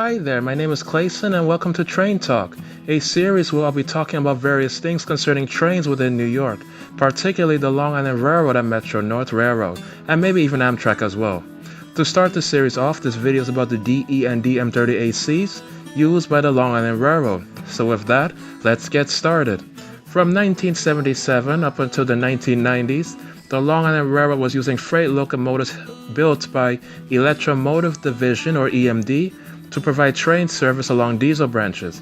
Hi there, my name is Clayson and welcome to TrainTalk, a series where I'll be talking about various things concerning trains within New York, particularly the Long Island Railroad and Metro North Railroad, and maybe even Amtrak as well. To start the series off, this video is about the DE and DM30ACs used by the Long Island Railroad. So with that, let's get started. From 1977 up until the 1990s, the Long Island Railroad was using freight locomotives built by Electromotive Division or EMD to provide train service along diesel branches.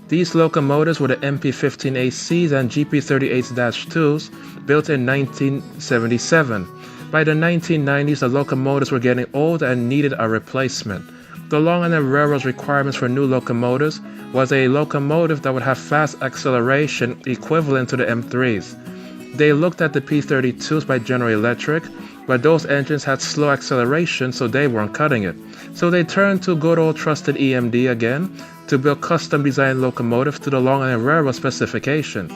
These locomotives were the MP15ACs and GP38-2s built in 1977. By the 1990s, the locomotives were getting old and needed a replacement. The Long Island Railroad's requirements for new locomotives was a locomotive that would have fast acceleration equivalent to the M3s. They looked at the P32s by General Electric, but those engines had slow acceleration, so they weren't cutting it. So they turned to good old trusted EMD again to build custom designed locomotives to the Long Island Railroad specification.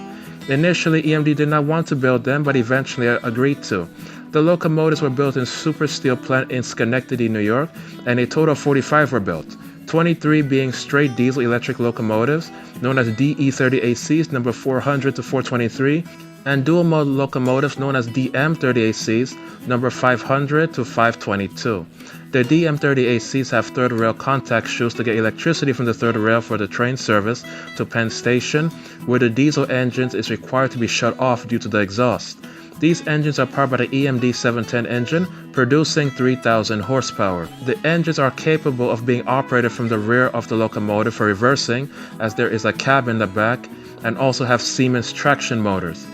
Initially, EMD did not want to build them, but eventually agreed to. The locomotives were built in Super Steel Plant in Schenectady, New York, and a total of 45 were built, 23 being straight diesel electric locomotives, known as DE30ACs number 400 to 423, and dual mode locomotives known as DM30ACs number 500 to 522. The DM30ACs have third rail contact shoes to get electricity from the third rail for the train service to Penn Station, where the diesel engines is required to be shut off due to the exhaust. These engines are powered by the EMD 710 engine, producing 3,000 horsepower. The engines are capable of being operated from the rear of the locomotive for reversing, as there is a cab in the back, and also have Siemens traction motors.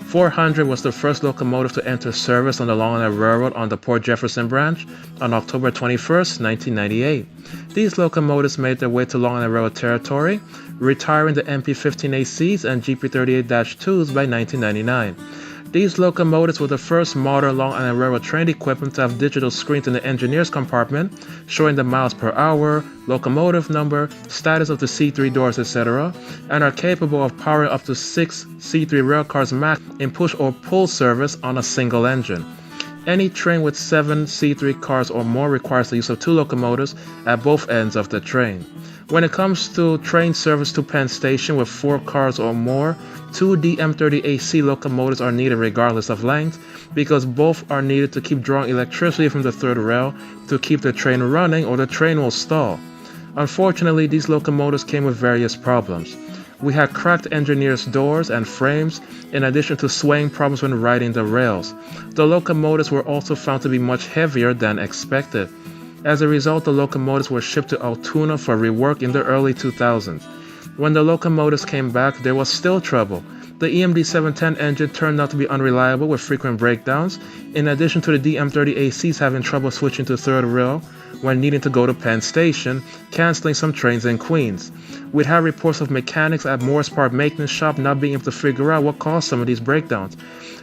400 was the first locomotive to enter service on the Long Island Railroad on the Port Jefferson branch on October 21, 1998. These locomotives made their way to Long Island Railroad territory, retiring the MP15ACs and GP38-2s by 1999. These locomotives were the first modern Long Island Railroad train equipment to have digital screens in the engineer's compartment showing the miles per hour, locomotive number, status of the C3 doors, etc., and are capable of powering up to 6 C3 railcars max in push or pull service on a single engine. Any train with 7 C3 cars or more requires the use of 2 locomotives at both ends of the train. When it comes to train service to Penn Station with 4 cars or more, 2 DM30AC locomotives are needed regardless of length, because both are needed to keep drawing electricity from the third rail to keep the train running or the train will stall. Unfortunately, these locomotives came with various problems. We had cracked engineers' doors and frames, in addition to swaying problems when riding the rails. The locomotives were also found to be much heavier than expected. As a result, the locomotives were shipped to Altoona for rework in the early 2000s. When the locomotives came back, there was still trouble. The EMD 710 engine turned out to be unreliable with frequent breakdowns, in addition to the DM30ACs having trouble switching to third rail when needing to go to Penn Station, canceling some trains in Queens. We'd had reports of mechanics at Morris Park Maintenance Shop not being able to figure out what caused some of these breakdowns.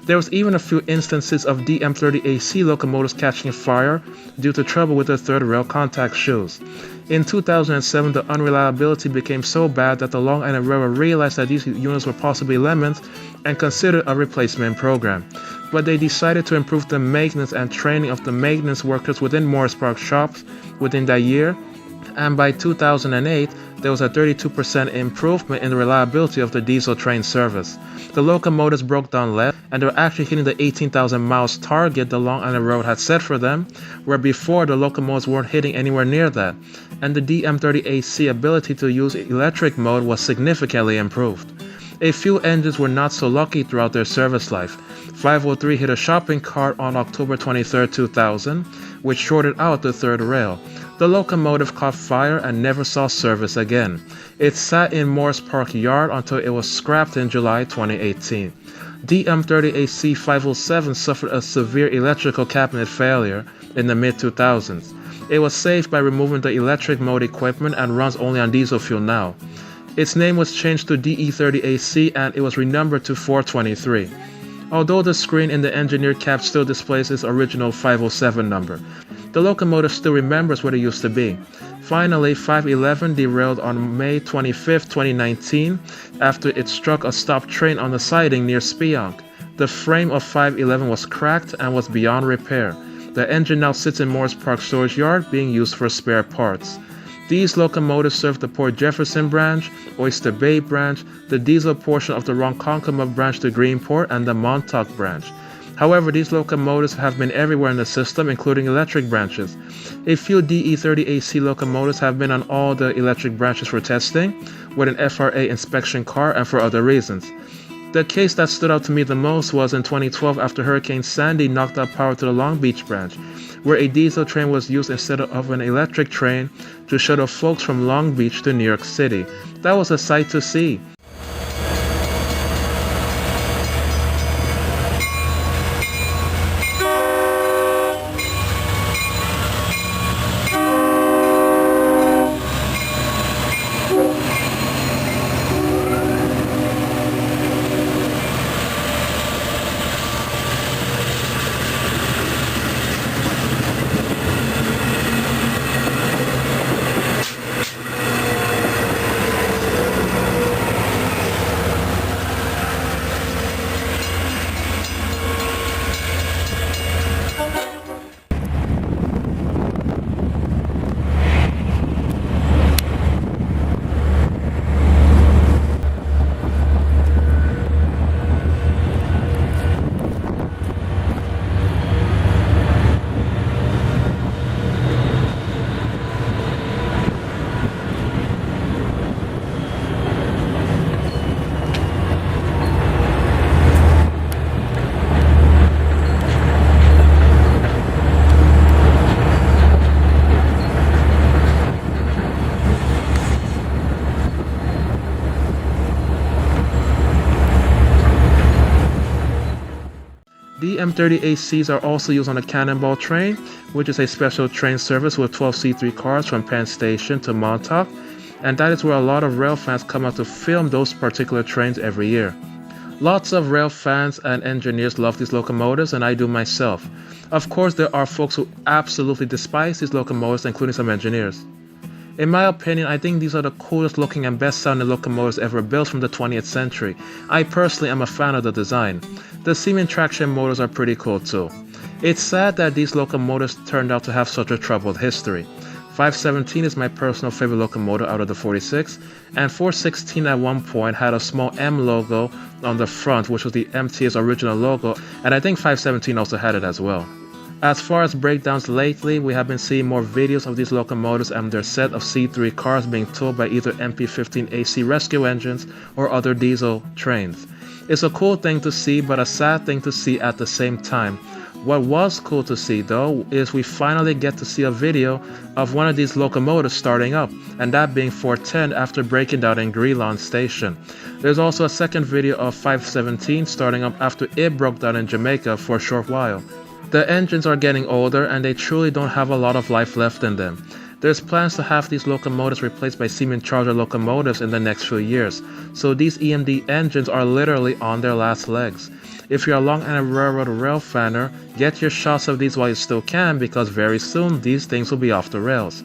There was even a few instances of DM30AC locomotives catching fire due to trouble with their third rail contact shoes. In 2007, the unreliability became so bad that the Long Island Railroad realized that these units were possibly lemons and considered a replacement program. But they decided to improve the maintenance and training of the maintenance workers within Morris Park shops within that year, and by 2008, there was a 32% improvement in the reliability of the diesel train service. The locomotives broke down less, and they were actually hitting the 18,000 miles target the Long Island Railroad had set for them, where before the locomotives weren't hitting anywhere near that, and the DM30AC ability to use electric mode was significantly improved. A few engines were not so lucky throughout their service life. 503 hit a shopping cart on October 23, 2000, which shorted out the third rail. The locomotive caught fire and never saw service again. It sat in Morris Park Yard until it was scrapped in July 2018. DM30AC 507 suffered a severe electrical cabinet failure in the mid-2000s. It was saved by removing the electric mode equipment and runs only on diesel fuel now. Its name was changed to DE30AC and it was renumbered to 423. Although the screen in the engineer cab still displays its original 507 number, the locomotive still remembers what it used to be. Finally, 511 derailed on May 25, 2019 after it struck a stopped train on the siding near Spionk. The frame of 511 was cracked and was beyond repair. The engine now sits in Morris Park storage yard being used for spare parts. These locomotives served the Port Jefferson branch, Oyster Bay branch, the diesel portion of the Ronkonkoma branch to Greenport, and the Montauk branch. However, these locomotives have been everywhere in the system, including electric branches. A few DE30AC locomotives have been on all the electric branches for testing, with an FRA inspection car and for other reasons. The case that stood out to me the most was in 2012 after Hurricane Sandy knocked out power to the Long Beach branch, where a diesel train was used instead of an electric train to shuttle folks from Long Beach to New York City. That was a sight to see. DM30ACs are also used on the Cannonball train, which is a special train service with 12 C3 cars from Penn Station to Montauk, and that is where a lot of rail fans come out to film those particular trains every year. Lots of rail fans and engineers love these locomotives, and I do myself. Of course, there are folks who absolutely despise these locomotives, including some engineers. In my opinion, I think these are the coolest looking and best sounding locomotives ever built from the 20th century. I personally am a fan of the design. The Siemens traction motors are pretty cool too. It's sad that these locomotives turned out to have such a troubled history. 517 is my personal favorite locomotive out of the 46, and 416 at one point had a small M logo on the front, which was the MTA's original logo, and I think 517 also had it as well. As far as breakdowns lately, we have been seeing more videos of these locomotives and their set of C3 cars being towed by either MP15AC rescue engines or other diesel trains. It's a cool thing to see, but a sad thing to see at the same time. What was cool to see though is we finally get to see a video of one of these locomotives starting up, and that being 410 after breaking down in Grelon Station. There's also a second video of 517 starting up after it broke down in Jamaica for a short while. The engines are getting older and they truly don't have a lot of life left in them. There's plans to have these locomotives replaced by Siemens Charger locomotives in the next few years, so these EMD engines are literally on their last legs. If you're a Long Island Railroad rail fanner, get your shots of these while you still can, because very soon these things will be off the rails.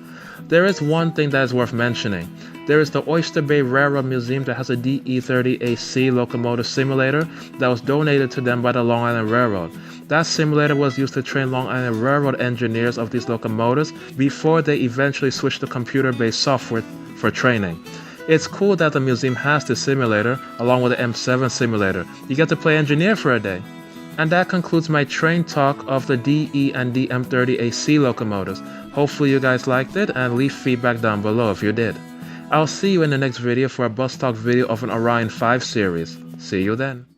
There is one thing that is worth mentioning. There is the Oyster Bay Railroad Museum that has a DE30AC locomotive simulator that was donated to them by the Long Island Railroad. That simulator was used to train Long Island Railroad engineers of these locomotives before they eventually switched to computer-based software for training. It's cool that the museum has this simulator along with the M7 simulator. You get to play engineer for a day. And that concludes my train talk of the DE and DM30AC locomotives. Hopefully you guys liked it, and leave feedback down below if you did. I'll see you in the next video for a bus talk video of an Orion 5 series. See you then.